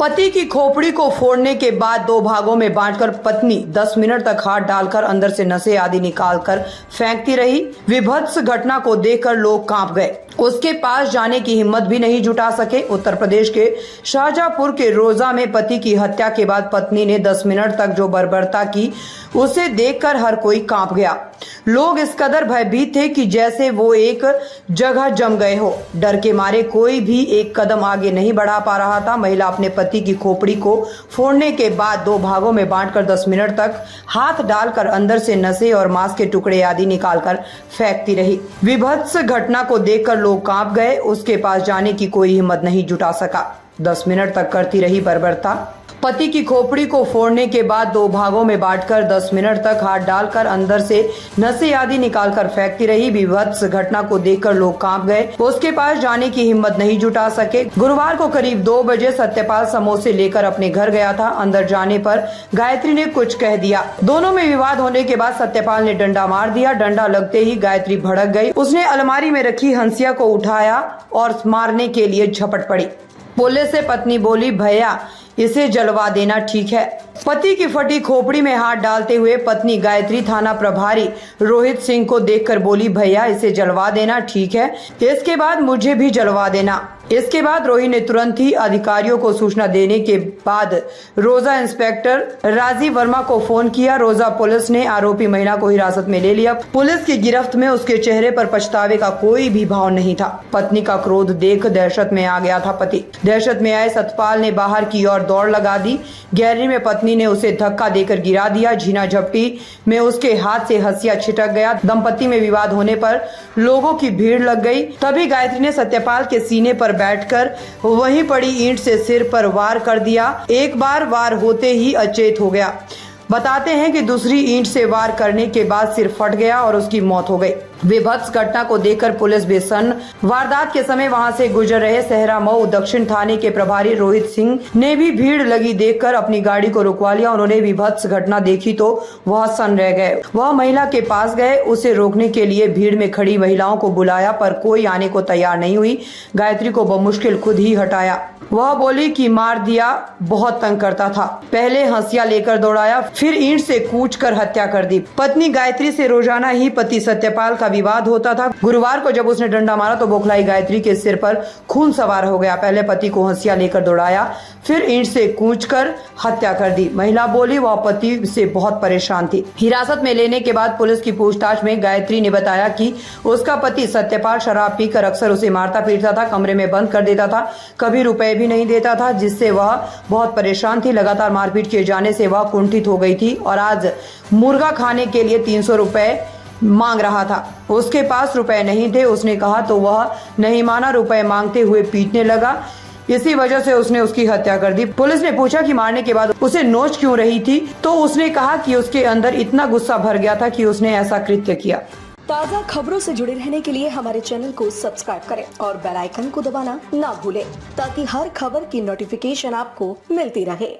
पति की खोपड़ी को फोड़ने के बाद दो भागों में बांटकर पत्नी 10 मिनट तक हाथ डालकर अंदर से नसें आदि निकालकर फेंकती रही। विभत्स घटना को देखकर लोग कांप गए, उसके पास जाने की हिम्मत भी नहीं जुटा सके। उत्तर प्रदेश के शाहजहांपुर के रोजा में पति की हत्या के बाद पत्नी ने 10 मिनट तक जो बर्बरता की, उसे देखकर हर कोई कांप गया। लोग इस कदर भयभीत थे कि जैसे वो एक जगह जम गए हो। डर के मारे कोई भी एक कदम आगे नहीं बढ़ा पा रहा था। महिला अपने पति की खोपड़ी को फोड़ने के बाद दो भागों में बांटकर 10 मिनट तक हाथ डालकर अंदर से नसें और मांस के टुकड़े आदि निकालकर फेंकती रही। विभत्स घटना को देखकर लोग कांप गए, उसके पास जाने की कोई हिम्मत नहीं जुटा सका। 10 मिनट तक करती रही बर्बरता। पति की खोपड़ी को फोड़ने के बाद दो भागों में बांटकर 10 मिनट तक हाथ डालकर अंदर से नसें आदि निकालकर फेंकती रही। विभत्स घटना को देखकर लोग कांप गए, उसके पास जाने की हिम्मत नहीं जुटा सके। गुरुवार को करीब 2 बजे सत्यपाल समोसे लेकर अपने घर गया था। अंदर जाने पर गायत्री ने कुछ कह दिया। दोनों में विवाद होने के बाद सत्यपाल ने डंडा मार दिया। डंडा लगते ही गायत्री भड़क गई। उसने अलमारी में रखी हंसिया को उठाया और मारने के लिए झपट पड़ी। पुलिस से पत्नी बोली, भैया इसे जलवा देना ठीक है। पति की फटी खोपड़ी में हाथ डालते हुए पत्नी गायत्री थाना प्रभारी रोहित सिंह को देखकर बोली, भैया इसे जलवा देना ठीक है, इसके बाद मुझे भी जलवा देना। इसके बाद रोहित ने तुरंत ही अधिकारियों को सूचना देने के बाद रोजा इंस्पेक्टर राजीव वर्मा को फोन किया। रोजा पुलिस ने आरोपी महिला को हिरासत में ले लिया। पुलिस की गिरफ्त में उसके चेहरे पर पछतावे का कोई भी भाव नहीं था। पत्नी का क्रोध देख दहशत में आ गया था पति। दहशत में आए सतपाल ने बाहर की ओर दौड़ लगा दी। गैलरी में पत्नी ने उसे धक्का देकर गिरा दिया। झीना झपटी में उसके हाथ से हंसिया छिटक गया। दंपति में विवाद होने पर लोगों की भीड़ लग गई। तभी गायत्री ने सत्यपाल के सीने पर बैठकर वहीं पड़ी ईंट से सिर पर वार कर दिया। एक बार वार होते ही अचेत हो गया। बताते हैं कि दूसरी ईंट से वार करने के बाद सिर फट गया और उसकी मौत हो गई। विभत्स घटना को देखकर पुलिस बेसन्न। वारदात के समय वहां से गुजर रहे सहरा मऊ दक्षिण थाने के प्रभारी रोहित सिंह ने भी भीड़ लगी देखकर अपनी गाड़ी को रुकवा लिया। उन्होंने विभत्स घटना देखी तो वह सन्न रह गए। वह महिला के पास गए, उसे रोकने के लिए भीड़ में खड़ी महिलाओं को बुलाया पर कोई आने को तैयार नहीं हुई। गायत्री को बमुश्किल खुद ही हटाया। वह बोली कि मार दिया, बहुत तंग करता था। पहले हंसिया लेकर दौड़ाया, फिर ईंट से कूच कर हत्या कर दी। पत्नी गायत्री से रोजाना ही पति सत्यपाल का विवाद होता था। गुरुवार को जब उसने डंडा मारा तो बौखलाई गायत्री के सिर पर खून सवार हो गया। पहले पति को हंसिया लेकर दौड़ाया, फिर ईंट से कूच कर हत्या कर दी। महिला बोली वह पति से बहुत परेशान थी। हिरासत में लेने के बाद पुलिस की पूछताछ में गायत्री ने बताया कि उसका पति सत्यपाल शराब पीकर अक्सर उसे मारता पीटता था, कमरे में बंद कर देता था, कभी रुपए भी नहीं देता था, जिससे वह बहुत परेशान थी। लगातार मारपीट किए जाने से वह कुंठित हो गई थी और आज मुर्गा खाने के लिए 300 रुपए मांग रहा था। उसके पास रुपए नहीं थे। उसने कहा तो वह नहीं माना, रुपए मांगते हुए पीटने लगा। इसी वजह से उसने उसकी हत्या कर दी। पुलिस ने पूछा कि मारने के बाद उसे नोच क्यों रही थी, तो उसने कहा कि उसके अंदर इतना गुस्सा भर गया था कि उसने ऐसा कृत्य किया। ताज़ा खबरों से जुड़े रहने के लिए हमारे चैनल को सब्सक्राइब करें और बेल आइकन को दबाना ना भूलें ताकि हर खबर की नोटिफिकेशन आपको मिलती रहे।